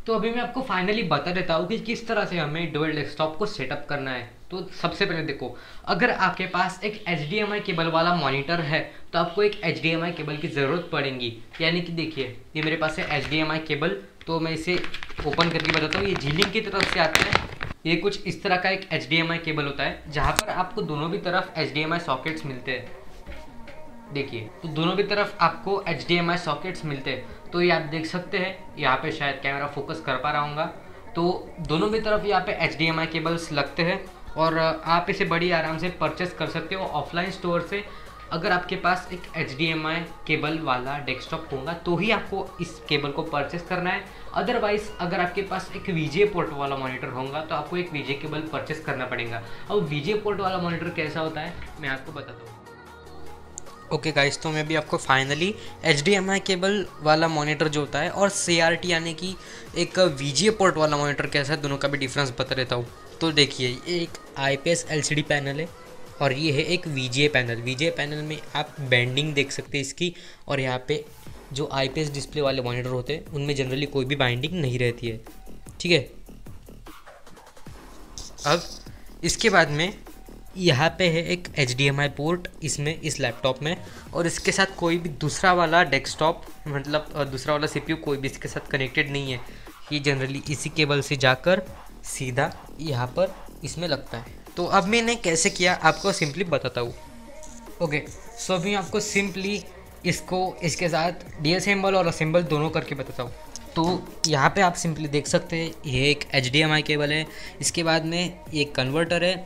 तो अभी मैं आपको फाइनली बता देता हूँ कि किस तरह से हमें डुअल डेस्कटॉप को सेटअप करना है। तो सबसे पहले देखो, अगर आपके पास एक HDMI केबल वाला मॉनिटर है तो आपको एक HDMI केबल की ज़रूरत पड़ेगी। यानी कि देखिए, ये मेरे पास है HDMI केबल, तो मैं इसे ओपन करके बताता हूँ। ये जीलिंग की तरफ से आता है। ये कुछ इस तरह का एक HDMI केबल होता है जहाँ पर आपको दोनों भी तरफ HDMI सॉकेट्स मिलते हैं। देखिए, तो दोनों भी तरफ आपको HDMI सॉकेट्स मिलते हैं। तो ये आप देख सकते हैं, यहाँ पे शायद कैमरा फोकस कर पा रहा हूँगा। तो दोनों भी तरफ यहाँ पे HDMI केबल्स लगते हैं और आप इसे बड़ी आराम से परचेस कर सकते हो ऑफलाइन स्टोर से। अगर आपके पास एक HDMI केबल वाला डेस्कटॉप होगा तो ही आपको इस केबल को परचेस करना है। अदरवाइज़ अगर आपके पास एक VGA पोर्ट वाला मॉनिटर होगा तो आपको एक VGA केबल परचेस करना पड़ेगा। अब VGA पोर्ट वाला मॉनिटर कैसा होता है मैं आपको बताता हूँ। ओके गाइस, तो मैं भी आपको फाइनली HDMI केबल वाला मॉनिटर जो होता है और CRT यानी कि एक VGA पोर्ट वाला मॉनिटर कैसा है, दोनों का भी डिफरेंस बता देता हूँ। तो देखिए, ये एक IPS LCD पैनल है और ये है एक VGA पैनल। VGA पैनल में आप बैंडिंग देख सकते हैं इसकी, और यहाँ पे जो IPS डिस्प्ले वाले मॉनिटर होते हैं उनमें जनरली कोई भी बाइंडिंग नहीं रहती है। ठीक है, अब इसके बाद में यहाँ पे है एक HDMI पोर्ट इसमें, इस लैपटॉप में, और इसके साथ कोई भी दूसरा वाला डेस्कटॉप मतलब दूसरा वाला CPU कोई भी इसके साथ कनेक्टेड नहीं है। ये जनरली इसी केबल से जाकर सीधा यहाँ पर इसमें लगता है। तो अब मैंने कैसे किया आपको सिंपली बताता हूँ। ओके, सो अभी आपको सिंपली इसको इसके साथ डीअसेंबल और असेंबल दोनों करके बताता हूँ। तो यहाँ पे आप सिंपली देख सकते हैं, ये एक HDMI केबल है। इसके बाद में एक कन्वर्टर है,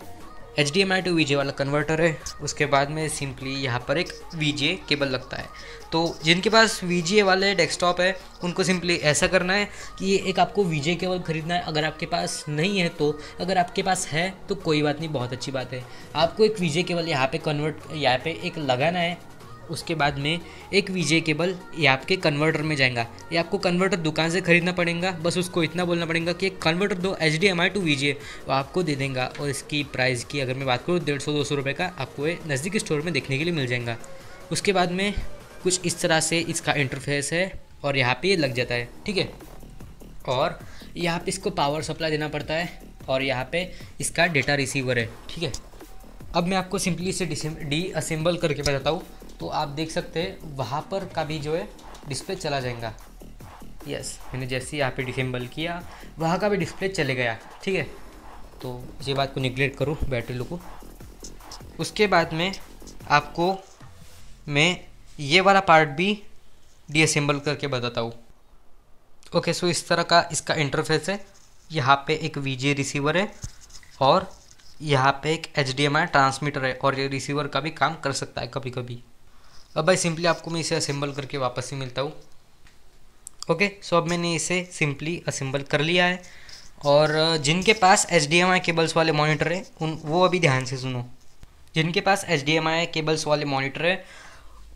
HDMI टू VGA वाला कन्वर्टर है। उसके बाद में सिंपली यहाँ पर एक VGA केबल लगता है। तो जिनके पास VGA वाले डेस्कटॉप है उनको सिंपली ऐसा करना है कि ये एक आपको VGA केबल ख़रीदना है। अगर आपके पास नहीं है तो, अगर आपके पास है तो कोई बात नहीं, बहुत अच्छी बात है। आपको एक VGA केबल यहाँ पे एक लगाना है। उसके बाद में एक VGA केबल ये आपके कन्वर्टर में जाएगा। ये आपको कन्वर्टर दुकान से ख़रीदना पड़ेगा। बस उसको इतना बोलना पड़ेगा कि एक कन्वर्टर दो HDMI टू VGA, वो आपको दे देगा। और इसकी प्राइस की अगर मैं बात करूँ 150-200 रुपये का आपको ये नज़दीकी स्टोर में देखने के लिए मिल जाएगा। उसके बाद में कुछ इस तरह से इसका इंटरफेस है और यहाँ पर ये लग जाता है। ठीक है, और यहाँ पर इसको पावर सप्लाई देना पड़ता है और यहाँ पर इसका डेटा रिसीवर है। ठीक है, अब मैं आपको सिंपली इसे डीअसेंबल करके बताता हूँ। तो आप देख सकते हैं वहाँ पर का भी जो है डिस्प्ले चला जाएगा। यस, मैंने जैसे यहाँ पे डिसेंबल किया वहाँ का भी डिस्प्ले चले गया। ठीक है, तो ये बात को निगलेक्ट करूँ, बैटरी लो को। उसके बाद में आपको मैं ये वाला पार्ट भी डीअसेंबल करके बताता हूँ। ओके, सो इस तरह का इसका इंटरफेस है। यहाँ पे एक VGA रिसीवर है और यहाँ पे एक HDMI ट्रांसमीटर है, और ये रिसीवर का भी काम कर सकता है कभी कभी। अब भाई सिंपली आपको मैं इसे असेंबल करके वापस ही मिलता हूँ। ओके, सो अब मैंने इसे सिंपली असेंबल कर लिया है। और जिनके पास HDMI केबल्स वाले मॉनिटर है वो अभी ध्यान से सुनो। जिनके पास HDMI केबल्स वाले मॉनिटर है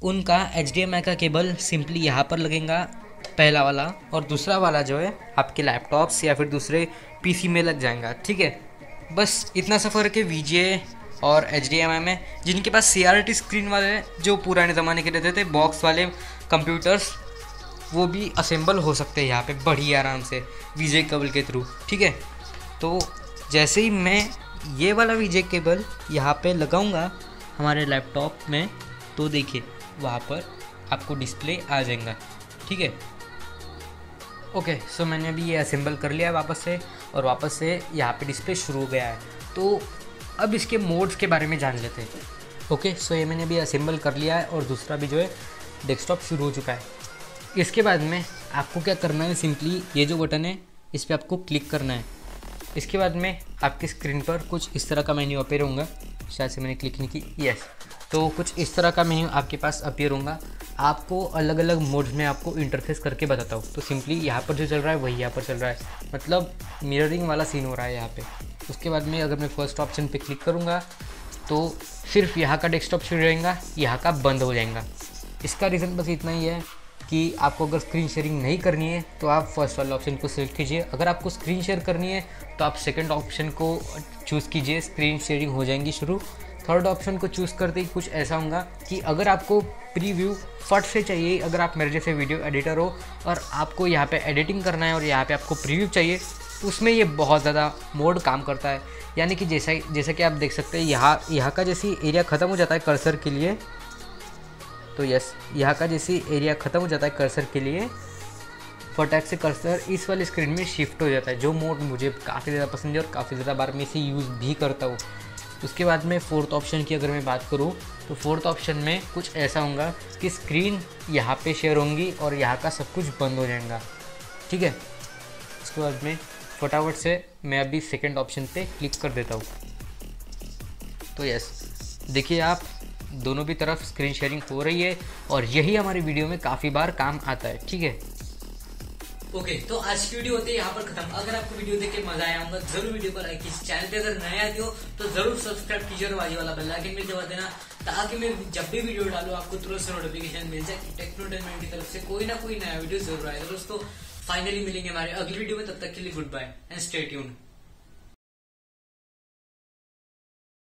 उनका HDMI का केबल सिंपली यहाँ पर लगेगा, पहला वाला, और दूसरा वाला जो है आपके लैपटॉप्स या फिर दूसरे PC में लग जाएगा। ठीक है, बस इतना सा फ़र्क है VGA और HDMI में। जिनके पास CRT स्क्रीन वाले जो पुराने ज़माने के रहते थे बॉक्स वाले कंप्यूटर्स, वो भी असेंबल हो सकते हैं यहाँ पे बड़ी आराम से VGA केबल के थ्रू। ठीक है, तो जैसे ही मैं ये वाला VGA केबल यहाँ पे लगाऊंगा हमारे लैपटॉप में, तो देखिए वहाँ पर आपको डिस्प्ले आ जाएगा। ठीक है, ओके, सो मैंने अभी ये असेंबल कर लिया है वापस से, और वापस से यहाँ पे डिस्प्ले शुरू हो गया है। तो अब इसके मोड्स के बारे में जान लेते हैं। ओके, सो ये मैंने अभी असेंबल कर लिया है और दूसरा भी जो है डेस्कटॉप शुरू हो चुका है। इसके बाद में आपको क्या करना है, सिंपली ये जो बटन है इस पर आपको क्लिक करना है। इसके बाद में आपकी स्क्रीन पर कुछ इस तरह का मेन्यू अपीयर होगा। शायद से मैंने क्लिक नहीं की, यस, तो कुछ इस तरह का मेन्यू आपके पास अपीयर होगा। आपको अलग अलग मोड्स में आपको इंटरफेस करके बताता हूँ। तो सिंपली यहाँ पर जो चल रहा है वही यहाँ पर चल रहा है, मतलब मिररिंग वाला सीन हो रहा है यहाँ पे। उसके बाद में अगर मैं फर्स्ट ऑप्शन पे क्लिक करूँगा तो सिर्फ यहाँ का डेस्कटॉप शुरू रहेगा, यहाँ का बंद हो जाएगा। इसका रीज़न बस इतना ही है कि आपको अगर स्क्रीन शेयरिंग नहीं करनी है तो आप फर्स्ट वाला ऑप्शन को सिलेक्ट कीजिए। अगर आपको स्क्रीन शेयर करनी है तो आप सेकंड ऑप्शन को चूज़ कीजिए, स्क्रीन शेयरिंग हो जाएंगी शुरू। थर्ड ऑप्शन को चूज़ करते ही कुछ ऐसा होगा कि अगर आपको प्रीव्यू फट से चाहिए, अगर आप मेरे जैसे वीडियो एडिटर हो और आपको यहाँ पे एडिटिंग करना है और यहाँ पे आपको प्रीव्यू चाहिए, उसमें ये बहुत ज़्यादा मोड काम करता है। यानी कि जैसा कि आप देख सकते हैं, यहाँ का जैसी एरिया ख़त्म हो जाता है कर्सर के लिए, तो यस, यहाँ का जैसी एरिया ख़त्म हो जाता है कर्सर के लिए, फटाक से कर्सर इस वाले स्क्रीन में शिफ्ट हो जाता है, जो मोड मुझे काफ़ी ज़्यादा पसंद है और काफ़ी ज़्यादा बार मैं इसे यूज़ भी करता हूँ। उसके बाद में फोर्थ ऑप्शन की अगर मैं बात करूँ तो फोर्थ ऑप्शन में कुछ ऐसा होगा कि स्क्रीन यहाँ पे शेयर होंगी और यहाँ का सब कुछ बंद हो जाएगा, ठीक है। उसके बाद में फटाफट से मैं अभी सेकंड ऑप्शन पे क्लिक कर देता हूँ। तो यस, देखिए आप दोनों भी तरफ स्क्रीन शेयरिंग हो रही है और यही हमारी वीडियो में काफ़ी बार काम आता है, ठीक है। ओके, तो आज की वीडियो होती है यहाँ पर खत्म। अगर आपको वीडियो देख के मजा आया होगा जरूर वीडियो को लाइक कीजिए, चैनल पे अगर नए आते हो तो जरूर सब्सक्राइब कीजिए और बाजू वाला बेल आइकन भी दबा देना, ताकि मैं जब भी वीडियो डालूं आपको तुरंत से नोटिफिकेशन मिल जाए कि टेक्नोटेनमेंट की तरफ से कोई ना कोई नया वीडियो जरूर आएगा। दोस्तों फाइनली मिलेंगे हमारे अगली वीडियो में, तब तक के लिए goodbye and stay tuned.